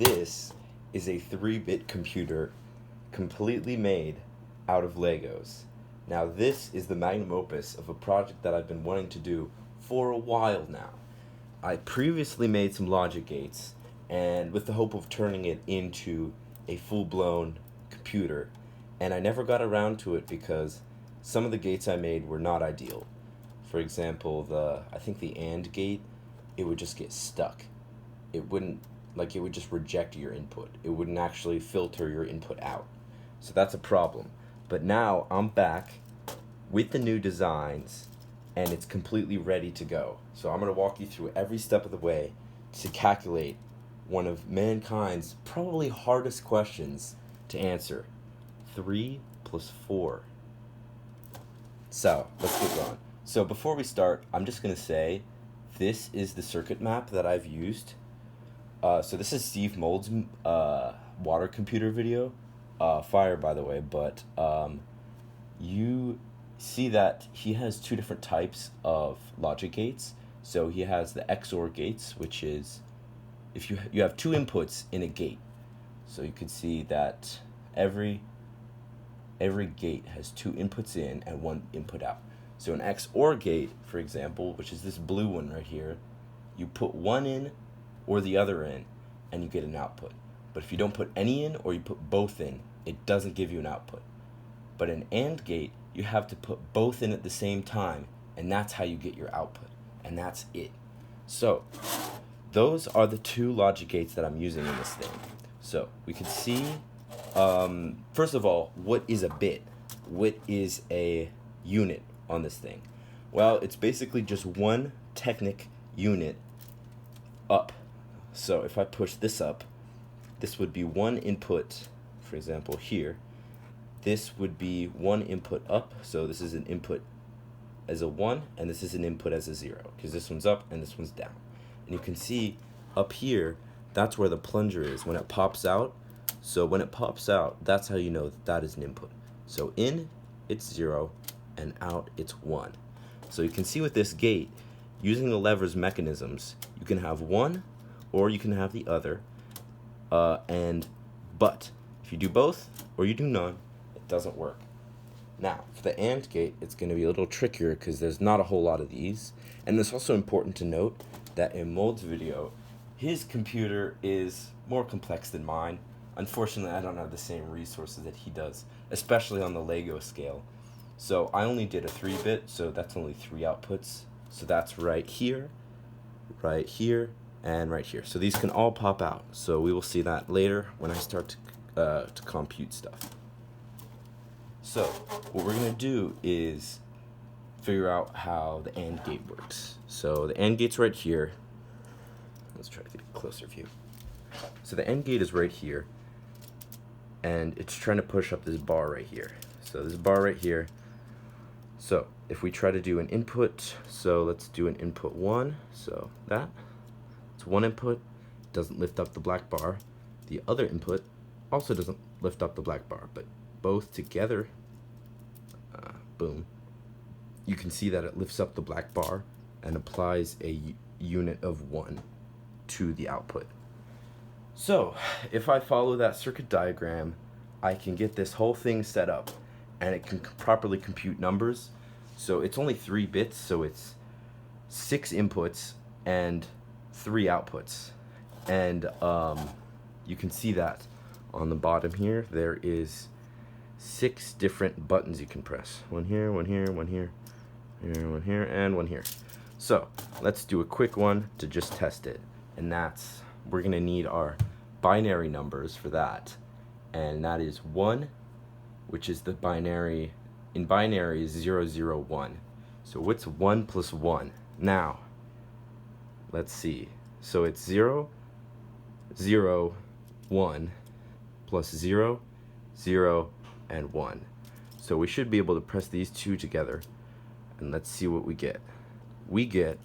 This is a 3-bit computer completely made out of Legos. Now this is the magnum opus of a project that I've been wanting to do for a while now. I previously made some logic gates, and with the hope of turning it into a full-blown computer, and I never got around to it because some of the gates I made were not ideal. For example, I think the AND gate, it would just get stuck. It wouldn't, it would just reject your input. It wouldn't actually filter your input out. So that's a problem. But now I'm back with the new designs, and it's completely ready to go. So I'm going to walk you through every step of the way to calculate one of mankind's probably hardest questions to answer. 3 plus 4. So let's get going. So before we start, I'm just going to say this is the circuit map that I've used. So this is Steve Mould's water computer video. Fire, by the way, but you see that he has two different types of logic gates. So he has the XOR gates, which is if you have two inputs in a gate. So you can see that every gate has two inputs in and one input out. So an XOR gate, for example, which is this blue one right here, you put one in or the other in and you get an output. But if you don't put any in or you put both in, it doesn't give you an output. But an AND gate, you have to put both in at the same time, and that's how you get your output. And that's it. So those are the two logic gates that I'm using in this thing. So we can see, first of all, what is a bit? What is a unit on this thing? Well, it's basically just one technic unit up. So if I push this up, this would be one input, for example, here. This would be one input up, so this is an input as a 1, and this is an input as a 0, because this one's up and this one's down. And you can see up here, that's where the plunger is when it pops out. So when it pops out, that's how you know that that is an input. So in, it's 0, and out, it's 1. So you can see with this gate, using the lever's mechanisms, you can have one or you can have the other. But if you do both or you do none, it doesn't work. Now, for the AND gate, it's going to be a little trickier because there's not a whole lot of these. And it's also important to note that in Mould's video, his computer is more complex than mine. Unfortunately, I don't have the same resources that he does, especially on the Lego scale. So I only did a 3-bit, so that's only 3 outputs. So that's right here, and right here. So these can all pop out. So we will see that later when I start to compute stuff. So what we're going to do is figure out how the AND gate works. So the AND gate's right here. Let's try to get a closer view. So the AND gate is right here, and it's trying to push up this bar right here. So this bar right here. So if we try to do an input, so let's do an input 1, so that. It's one input, doesn't lift up the black bar. The other input also doesn't lift up the black bar, but both together, boom, you can see that it lifts up the black bar and applies a unit of 1 to the output. So if I follow that circuit diagram, I can get this whole thing set up, and it can properly compute numbers. So it's only 3 bits, so it's 6 inputs and 3 outputs. And you can see that on the bottom here, there is 6 different buttons you can press. One here, one here, one here, one here, and one here. So let's do a quick one to just test it. And that's, we're gonna need our binary numbers for that. And that is 1, which is the binary, in binary is 0, 0, 1. So what's 1 plus 1? Now, let's see. So it's 0, 0, 1, plus 0, 0, and 1. So we should be able to press these two together, and let's see what we get. We get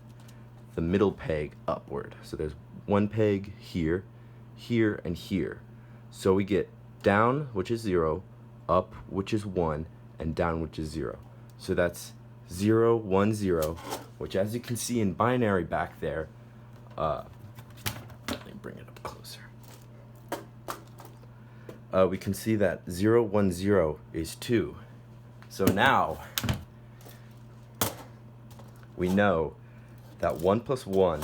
the middle peg upward. So there's one peg here, here, and here. So we get down, which is 0, up, which is 1, and down, which is 0. So that's 0, 1, 0, which, as you can see in binary back there, let me bring it up closer. we can see that 0, 1, 0 is 2. So now we know that 1 plus 1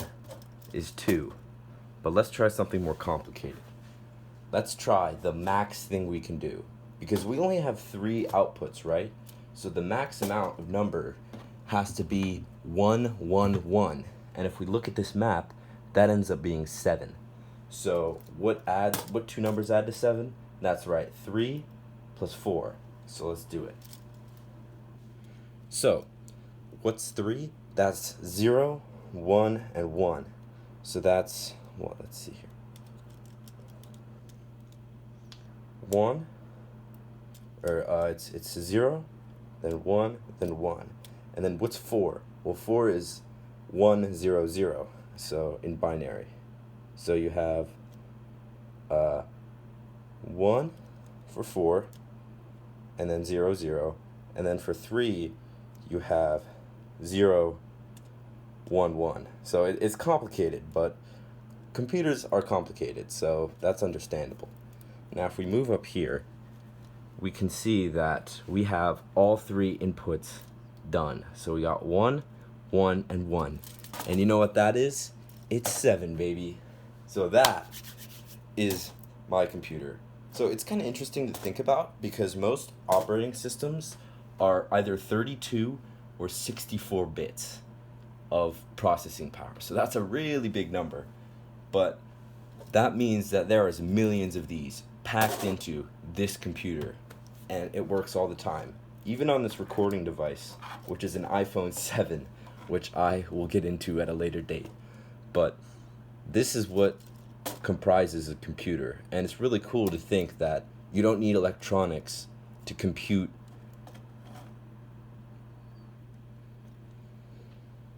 is 2. But let's try something more complicated. Let's try the max thing we can do. Because we only have 3 outputs, right? So the max amount of number has to be 1, 1, 1. And if we look at this map, that ends up being 7. So what 2 numbers add to 7? That's right, 3 plus 4. So let's do it. So what's 3? That's 0, 1, and 1. So that's, well, let's see here. 1, or it's 0, then 1, then 1. And then what's 4? Well, 4 is 1, 0, 0, so in binary. So you have 1 for 4, and then 0, 0. And then for 3, you have 0, 1, 1. So it's complicated, but computers are complicated, so that's understandable. Now if we move up here, we can see that we have all 3 inputs done. So we got 1, 1, and 1. And you know what that is? It's 7, baby. So that is my computer. So it's kind of interesting to think about because most operating systems are either 32 or 64 bits of processing power. So that's a really big number. But that means that there is millions of these packed into this computer, and it works all the time. Even on this recording device, which is an iPhone 7, which I will get into at a later date. But this is what comprises a computer, and it's really cool to think that you don't need electronics to compute